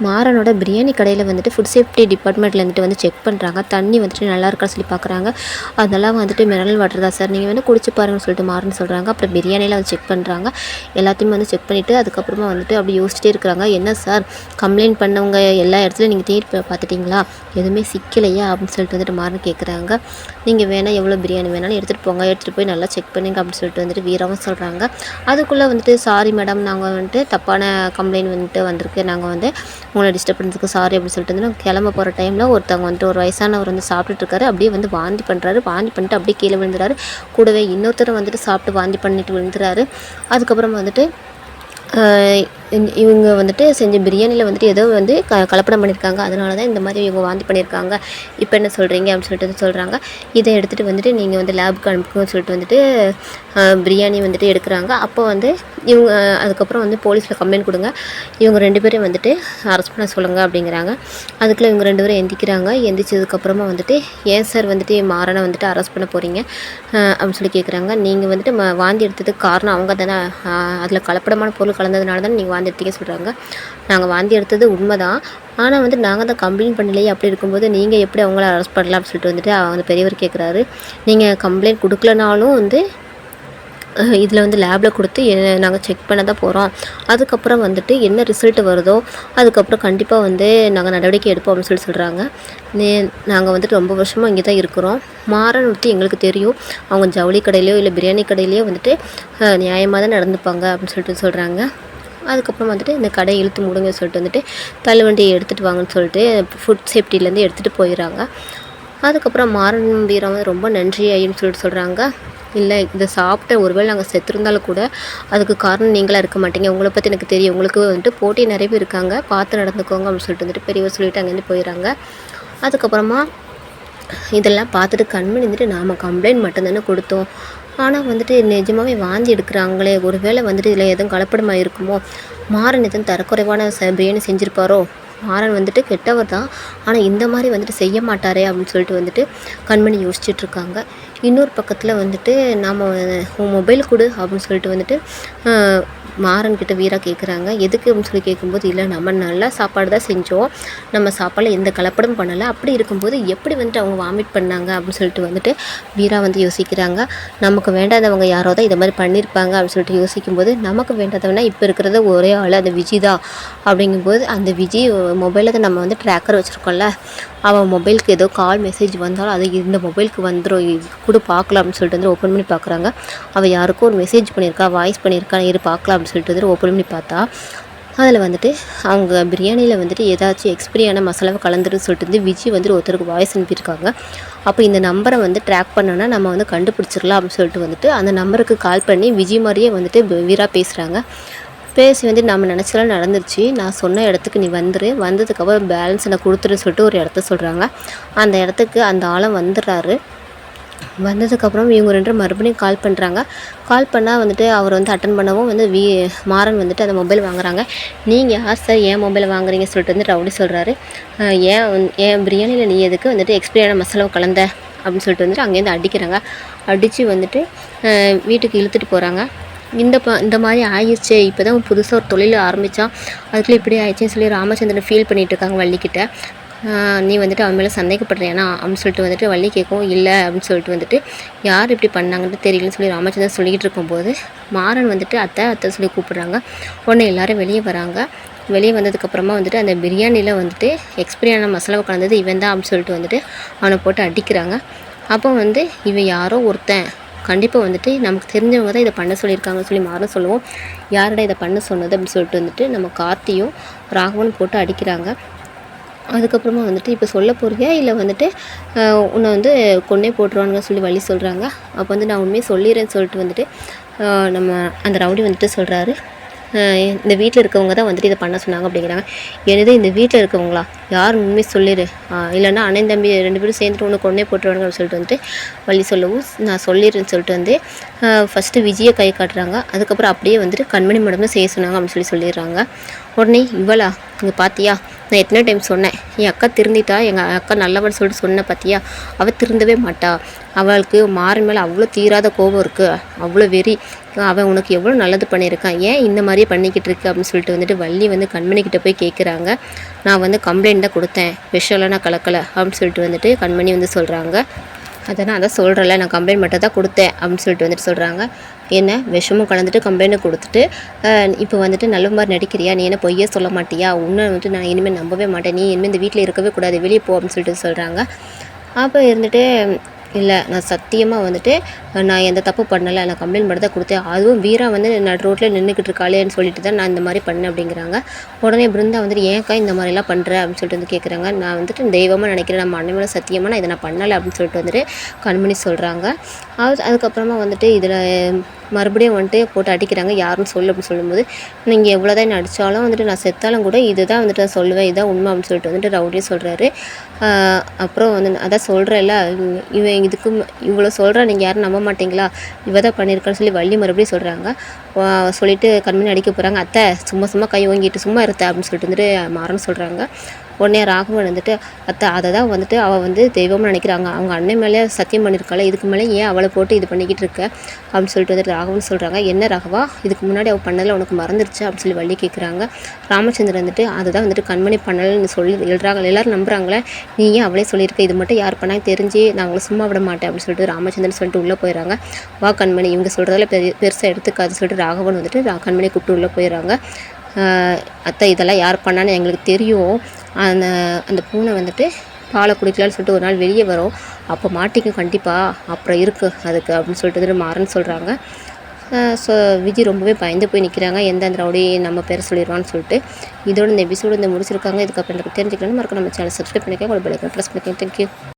மாறனோட பிரியாணி கடையில் வந்துட்டு food safety டிபார்ட்மெண்ட்டில் வந்துட்டு வந்து செக் பண்ணுறாங்க. தண்ணி வந்துட்டு நல்லா இருக்கா சொல்லி பார்க்குறாங்க. அதெல்லாம் வந்துட்டு மினரல் வாட்டர் தான் சார், நீங்கள் வந்து குடிச்சு பாருங்கன்னு சொல்லிட்டு மாறன்னு சொல்கிறாங்க. அப்புறம் பிரியாணியில் வந்து செக் பண்ணுறாங்க. எல்லாத்தையுமே வந்து செக் பண்ணிவிட்டு அதுக்கப்புறமா வந்துட்டு அப்படி யோசிச்சிட்டே இருக்கிறாங்க. என்ன சார் கம்ப்ளைண்ட் பண்ணவங்க எல்லா இடத்துலையும் நீங்கள் தேடி பார்த்துட்டிங்களா, எதுவுமே சிக்கலையா அப்படின்னு சொல்லிட்டு வந்துட்டு மாறன்னு கேட்குறாங்க. நீங்கள் வேணால் எவ்வளோ பிரியாணி வேணாலும் எடுத்துகிட்டு போங்க, எடுத்துகிட்டு போய் நல்லா செக் பண்ணுங்க அப்படின்னு சொல்லிட்டு வந்துட்டு வீராவும் சொல்கிறாங்க. அதுக்குள்ளே வந்துட்டு சாரி மேடம், நாங்கள் வந்துட்டு தப்பான கம்ப்ளைண்ட் வந்துட்டு வந்திருக்கு, நாங்கள் வந்து உங்களை டிஸ்டர்ப் பண்ணுறதுக்கு சாரி அப்படின்னு சொல்லிட்டு வந்து கிளம்ப போகிற டைமில் ஒருத்தவங்க வந்துட்டு ஒரு வயசானவர் வந்து சாப்பிட்டுட்டு இருக்காரு. அப்படியே வந்து வாந்தி பண்ணுறாரு. வாந்தி பண்ணிட்டு அப்படியே கீழே விழுந்துறாரு. கூடவே இன்னொருத்தர் வந்துட்டு சாப்பிட்டு வாந்தி பண்ணிட்டு விழுந்துறாரு. அதுக்கப்புறம் வந்துட்டு இவங்க வந்துட்டு செஞ்ச பிரியாணியில் வந்துட்டு ஏதோ வந்து கலப்படம் பண்ணியிருக்காங்க, அதனால தான் இந்த மாதிரி இவங்க வாந்தி பண்ணியிருக்காங்க. இப்போ என்ன சொல்கிறீங்க அப்படின்னு சொல்லிட்டு சொல்கிறாங்க. இதை எடுத்துகிட்டு வந்துட்டு நீங்கள் வந்து லேபுக்கு அனுப்புங்கன்னு சொல்லிட்டு வந்துட்டு பிரியாணி வந்துட்டு எடுக்கிறாங்க. அப்போ வந்து இவங்க அதுக்கப்புறம் வந்து போலீஸில் கம்ப்ளைண்ட் கொடுங்க, இவங்க 2 பேரும் வந்துட்டு அரெஸ்ட் பண்ண சொல்லுங்கள் அப்படிங்கிறாங்க. அதுக்குள்ளே இவங்க 2 பேரும் எந்திக்கிறாங்க. எந்திரிச்சதுக்கப்புறமா வந்துட்டு ஏன் சார் வந்துட்டு மாறனை வந்துட்டு அரெஸ்ட் பண்ண போகிறீங்க அப்படின்னு சொல்லி கேட்குறாங்க. நீங்கள் வந்துட்டு வாந்தி எடுத்ததுக்கு காரணம் அவங்க தானே, அதில் கலப்படமான பொருள் கலந்ததுனால தான் நீங்கள் வாந்தி எடுத்தீங்க சொல்கிறாங்க. நாங்கள் வாந்தி எடுத்தது உண்மை தான், ஆனால் வந்து நாங்கள் தான் கம்ப்ளைண்ட் பண்ணலையே, அப்படி இருக்கும்போது நீங்கள் எப்படி அவங்கள அரெஸ்ட் பண்ணலாம் அப்படின்னு சொல்லிட்டு வந்துட்டு அவங்க பெரியவர் கேட்குறாரு. நீங்கள் கம்ப்ளைண்ட் கொடுக்கலனாலும் வந்து இதில் வந்து லேபில் கொடுத்து நாங்கள் செக் பண்ண தான் போகிறோம். அதுக்கப்புறம் வந்துட்டு என்ன ரிசல்ட் வருதோ அதுக்கப்புறம் கண்டிப்பாக வந்து நாங்கள் நடவடிக்கை எடுப்போம் அப்படின்னு சொல்கிறாங்க. நாங்கள் வந்துட்டு ரொம்ப வருஷமாக இங்கே தான் இருக்கிறோம். மாறன் வந்துட்டு எங்களுக்கு தெரியும், அவங்க ஜவுளி கடையிலையோ இல்லை பிரியாணி கடையிலையோ வந்துட்டு நியாயமாக தான் நடந்துப்பாங்க அப்படின்னு சொல்லிட்டு சொல்கிறாங்க. அதுக்கப்புறம் வந்துட்டு இந்த கடையை இழுத்து மூடுங்க சொல்லிட்டு வந்துட்டு தள்ளுவண்டியை எடுத்துகிட்டு வாங்கன்னு சொல்லிட்டு ஃபுட் சேஃப்டிலேருந்து எடுத்துகிட்டு போயிடுறாங்க. அதுக்கப்புறம் மாறன் வீரம் ரொம்ப நன்றி ஐயன்னு சொல்லிட்டு சொல்கிறாங்க. இல்லை, இதை சாப்பிட்ட ஒருவேளை நாங்கள் செத்துருந்தாலும் கூட அதுக்கு காரணம் நீங்களாக இருக்க மாட்டீங்க, உங்களை பற்றி எனக்கு தெரியும், உங்களுக்கு வந்துட்டு போட்டி நிறைய பேர் இருக்காங்க, பார்த்து நடந்துக்கோங்க அப்படின்னு சொல்லிட்டு வந்துட்டு பெரியவர் சொல்லிவிட்டு அங்கேருந்து போயிடறாங்க. அதுக்கப்புறமா இதெல்லாம் பார்த்துட்டு கண்மணி வந்துட்டு நாம் கம்ப்ளைண்ட் மட்டும்தானே கொடுத்தோம், ஆனால் வந்துட்டு நிஜமாகவே வாந்தி எடுக்கிறாங்களே, ஒரு வேளை வந்துட்டு இதில் எதுவும் கலப்படமாக இருக்குமோ, மாறன் எதுவும் தரக்குறைவான பிரியாணி செஞ்சுருப்பாரோ, மாறன் வந்துட்டு கெட்டவர் தான், ஆனால் இந்த மாதிரி வந்துட்டு செய்ய மாட்டாரே அப்படின்னு சொல்லிட்டு வந்துட்டு கண்மணி யோசிச்சுட்ருக்காங்க. இன்னொரு பக்கத்தில் வந்துட்டு நாம் உன் மொபைல் கொடு அப்படின்னு சொல்லிட்டு வந்துட்டு மாறன்கிட்ட வீரா கேட்குறாங்க. எதுக்கு அப்படின்னு சொல்லி கேட்கும்போது, இல்லை நம்ம நல்லா சாப்பாடு தான் செஞ்சோம், நம்ம சாப்பாடில் எந்த கலப்படமும் பண்ணலை, அப்படி இருக்கும்போது எப்படி வந்துட்டு அவங்க வாமிட் பண்ணாங்க அப்படின்னு சொல்லிட்டு வந்துட்டு வீரா வந்து யோசிக்கிறாங்க. நமக்கு வேண்டாதவங்க யாரோ தான் இதை மாதிரி பண்ணியிருப்பாங்க அப்படின்னு சொல்லிட்டு யோசிக்கும்போது, நமக்கு வேண்டாதவனா இப்போ இருக்கிறத ஒரே ஆள் அந்த விஜி தான். அப்படிங்கும்போது அந்த விஜி மொபைலில் தான் நம்ம வந்து ட்ராக்கர் வச்சுருக்கோம்ல, அவன் மொபைலுக்கு ஏதோ கால் மெசேஜ் வந்தாலும் அது இந்த மொபைலுக்கு வந்துடும், இது கூட பார்க்கலாம் அப்படின்னு சொல்லிட்டு வந்து ஓப்பன் பண்ணி பார்க்குறாங்க. அவள் யாருக்கும் ஒரு மெசேஜ் பண்ணியிருக்கா, வாய்ஸ் பண்ணியிருக்கா, இரு பார்க்கலாம் அப்படின்னு சொல்லிட்டு வந்து ஓப்பன் பண்ணி பார்த்தா அதில் வந்துட்டு அவங்க பிரியாணியில் வந்துட்டு ஏதாச்சும் எக்ஸ்பிரியான மசாலாவை கலந்துருன்னு சொல்லிட்டு வந்து விஜய் வந்துட்டு ஒருத்தருக்கு வாய்ஸ் அனுப்பியிருக்காங்க. அப்போ இந்த நம்பரை வந்து ட்ராக் பண்ணோன்னா நம்ம வந்து கண்டுபிடிச்சிடலாம் அப்படின்னு சொல்லிட்டு வந்துட்டு அந்த நம்பருக்கு கால் பண்ணி விஜய் மாதிரியே வந்துட்டு வீரா பேசுகிறாங்க. பேசி வந்து நம்ம நினச்சலாம் நடந்துருச்சு, நான் சொன்ன இடத்துக்கு நீ வந்துரு, வந்ததுக்கப்புறம் பேலன்ஸ் எனக்கு கொடுத்துருன்னு சொல்லிட்டு ஒரு இடத்த சொல்கிறாங்க. அந்த இடத்துக்கு அந்த ஆளும் வந்துடுறாரு. வந்ததுக்கப்புறம் இவங்க 2 மறுபடியும் கால் பண்ணுறாங்க. கால் பண்ணால் வந்துட்டு அவர் வந்து அட்டன் பண்ணவும் வந்து மாறன் வந்துட்டு அந்த மொபைல் வாங்குறாங்க. நீங்கள் யார் சார் என் மொபைலை வாங்குறீங்கன்னு சொல்லிட்டு வந்து ரவுடி சொல்கிறாரு. ஏன் பிரியாணியில் நீ எதுக்கு வந்துட்டு எக்ஸ்பிரியான மசாலாவை கலந்த அப்படின்னு சொல்லிட்டு வந்துட்டு அங்கேருந்து அடிக்கிறாங்க. அடித்து வந்துட்டு வீட்டுக்கு இழுத்துட்டு போகிறாங்க. இந்த மாதிரி ஆயிடுச்சு, இப்போ தான் புதுசாக ஒரு தொழில் ஆரம்பித்தான், அதுக்குள்ளே இப்படி ஆயிடுச்சுன்னு சொல்லி ராமச்சந்திரன் ஃபீல் பண்ணிகிட்டு இருக்காங்க வள்ளிக்கிட்ட. நீ வந்துட்டு அவன் மேலே சந்தேகப்படுறியானா அப்படின்னு சொல்லிட்டு வந்துட்டு வள்ளி கேட்கவும், இல்லை அப்படின்னு சொல்லிட்டு வந்துட்டு யார் இப்படி பண்ணாங்கன்னு தெரியலன்னு சொல்லி ராமச்சந்திரன் சொல்லிக்கிட்டு இருக்கும்போது மாறன் வந்துட்டு அத்தை சொல்லி கூப்பிட்றாங்க. உடனே எல்லோரும் வெளியே வராங்க. வெளியே வந்ததுக்கப்புறமா வந்துட்டு அந்த பிரியாணியில் வந்துட்டு எக்ஸ்பிரியான மசாலாவை கலந்தது இவன் தான் அப்படின்னு சொல்லிட்டு வந்துட்டு அவனை போட்டு அடிக்கிறாங்க. அப்போ வந்து இவன் யாரோ ஒருத்தன் கண்டிப்பாக வந்துட்டு நமக்கு தெரிஞ்சவங்க தான் இதை பண்ண சொல்லியிருக்காங்கன்னு சொல்லி மாறும் சொல்லுவோம். யாரோட இதை பண்ண சொன்னது அப்படின்னு சொல்லிட்டு வந்துட்டு நம்ம கார்த்தியும் ராகவனும் போட்டு அடிக்கிறாங்க. அதுக்கப்புறமா வந்துட்டு இப்போ சொல்ல போறியா இல்லை வந்துட்டு உன்னை வந்து கொன்னே போட்டுருவானுங்க சொல்லி வழி சொல்கிறாங்க. அப்போ வந்து நான் உண்மையை சொல்லிடுறேன்னு சொல்லிட்டு வந்துட்டு நம்ம அந்த ரவுடி வந்துட்டு சொல்கிறாரு. இந்த வீட்டில் இருக்கவங்க தான் வந்துட்டு இதை பண்ண சொன்னாங்க அப்படிங்கிறாங்க. எனது இந்த வீட்டில் இருக்கவங்களா, யார் உண்மையை சொல்லிடு, இல்லைன்னா அண்ணன் தம்பி 2 பேரும் சேர்ந்துட்டு ஒன்று கொண்டே போட்டுருவாங்க அப்படின்னு சொல்லிட்டு வந்துட்டு வழி சொல்லவும், நான் சொல்லிடுறேன்னு சொல்லிட்டு வந்து ஃபஸ்ட்டு விஜயை கை காட்டுறாங்க. அதுக்கப்புறம் அப்படியே வந்துட்டு கண்மணி மேடம் தான் செய்ய சொன்னாங்க அப்படின்னு சொல்லிடுறாங்க. உடனே இவளா, இங்கே பார்த்தியா நான் எத்தனை டைம் சொன்னேன், என் அக்கா திருந்திட்டா, எங்கள் அக்கா நல்லவன்னு சொல்லிட்டு சொன்ன பார்த்தியா, அவள் திருந்தவே மாட்டா, அவளுக்கு மாறன் மேலே அவ்வளோ தீராத கோபம் இருக்குது, அவ்வளோ வெறி, அவன் உனக்கு எவ்வளோ நல்லது பண்ணியிருக்கான், ஏன் இந்த மாதிரியே பண்ணிக்கிட்டு இருக்கு அப்படின்னு சொல்லிட்டு வந்துட்டு வள்ளி வந்து கண்மணிக்கிட்ட போய் கேட்குறாங்க. நான் வந்து கம்ப்ளைண்ட் தான் கொடுத்தேன், விஷயம்லாம் நான் கலக்கலை அப்படின்னு சொல்லிட்டு வந்துட்டு கண்மணி வந்து சொல்கிறாங்க. அதான் சொல்கிறேன்ல, நான் கம்ப்ளைண்ட் மட்டும் தான் கொடுத்தேன் அப்படின்னு சொல்லிட்டு வந்துட்டு சொல்கிறாங்க. என்ன விஷமும் கலந்துட்டு கம்ப்ளைண்ட்டை கொடுத்துட்டு இப்போ வந்துட்டு நல்ல மாதிரி நடிக்கிறியா, நீ என்ன பொய்யே சொல்ல மாட்டியா, உன்னை வந்துட்டு நான் இனிமேல் நம்பவே மாட்டேன், நீ இனிமேல் இந்த வீட்டில் இருக்கவே கூடாது, வெளியே போ அப்படின்னு சொல்லிட்டு சொல்கிறாங்க. அப்போ இருந்துட்டு இல்லை, நான் சத்தியமாக வந்துட்டு நான் எந்த தப்பு பண்ணலை, நான் கம்ப்ளைண்ட் மட்டும் தான் கொடுத்தேன், அதுவும் வீரா வந்து நடு ரோட்டில் நின்றுக்கிட்டு இருக்காளேன்னு சொல்லிட்டு தான் நான் இந்த மாதிரி பண்ணேன் அப்படிங்கிறாங்க. உடனே பிருந்தா வந்துட்டு ஏன்க்கா இந்த மாதிரிலாம் பண்ணுறேன் அப்படின்னு சொல்லிட்டு வந்து கேட்குறாங்க. நான் வந்துட்டு தெய்வமாக நினைக்கிறேன், நம்ம அண்ணன் மேலே சத்தியமாக நான் இதை நான் பண்ணலை அப்படின்னு சொல்லிட்டு வந்துட்டு கண்மணி சொல்கிறாங்க. அதுக்கப்புறமா வந்துட்டு இதில் மறுபடியும் வந்துட்டு போட்டு அடிக்கிறாங்க, யாருன்னு சொல்லு அப்படின்னு சொல்லும்போது, நீங்கள் எவ்வளோ தான் என்ன அடித்தாலும் வந்துட்டு நான் செத்தாலும் கூட இது தான் வந்துட்டு நான் சொல்லுவேன், இதுதான் உண்மை அப்படின்னு சொல்லிட்டு வந்துட்டு ரவுடியே சொல்கிறாரு. அப்புறம் வந்து அதான் சொல்கிறேன்ல, இவன் இதுக்கு இவ்வளோ சொல்கிறா, நீங்கள் யாரும் நம்ப மாட்டிங்களா, இவ தான் பண்ணியிருக்கான்னு சொல்லி வள்ளி மறுபடியும் சொல்கிறாங்க. சொல்லிவிட்டு கண்மணி அடிக்க போகிறாங்க. அத்தை சும்மா சும்மா கை வாங்கிட்டு சும்மா இருத்த அப்படின்னு சொல்லிட்டு வந்துட்டு மாறன்னு சொல்கிறாங்க. உடனே ராகவன் வந்துட்டு அத்தை அதை தான் வந்துட்டு அவள் வந்து தெய்வமாக நினைக்கிறாங்க, அவங்க அண்ணன் மேலே சத்தியம் பண்ணியிருக்காள், இதுக்கு மேலே ஏன் அவளை போட்டு இது பண்ணிக்கிட்டு இருக்க அப்படின்னு சொல்லிட்டு வந்துட்டு ராகவன் சொல்கிறாங்க. என்ன ராகவா, இதுக்கு முன்னாடி அவள் பண்ணதில் உனக்கு மறந்துருச்சு அப்படின்னு சொல்லி வள்ளி கேட்குறாங்க. ராமச்சந்திரன் வந்துட்டு அதுதான் வந்துட்டு கண்மணி பண்ணலன்னு சொல்லி எழுறாங்க, எல்லோரும் நம்புகிறாங்களே, நீ ஏன் அவளே சொல்லியிருக்க, இது மட்டும் யார் பண்ணால் தெரிஞ்சு நான் அவங்கள சும்மா விட மாட்டேன் அப்படின்னு சொல்லிட்டு ராமச்சந்திரன் சொல்லிட்டு உள்ளே போயிடறாங்க. வா கண்மணி, இவங்க சொல்கிறதால பெருசாக எடுத்துக்காது சொல்லிட்டு ராகவன் வந்துட்டு கண்மணி கூப்பிட்டு உள்ளே போயிடறாங்க. அத்தை இதெல்லாம் யார் பண்ணான்னு எங்களுக்கு தெரியும், அந்த பூனை வந்துட்டு பாலை குடிக்கலான்னு சொல்லிட்டு ஒரு நாள் வெளியே வரும், அப்போ மாட்டிக்கும் கண்டிப்பாக, அப்புறம் இருக்குது அதுக்கு அப்படின்னு சொல்லிட்டு மாறன்னு சொல்கிறாங்க. ஸோ விஜய் ரொம்பவே பயந்து போய் நிற்கிறாங்க, எந்த அந்த ரவுடி நம்ம பேரை சொல்லிடுவான்னு சொல்லிட்டு. இதோட இந்த எபிசோடு முடிச்சிருக்காங்க. இதுக்கப்புறம் எனக்கு தெரிஞ்சுக்கணும்னு மறக்க நம்ம சேனல் சப்ஸ்கிரைப் பண்ணிக்க, உங்களோட பெல் ஐக்கான் ப்ரெஸ் பண்ணிக்கோங்க. தேங்க்யூ.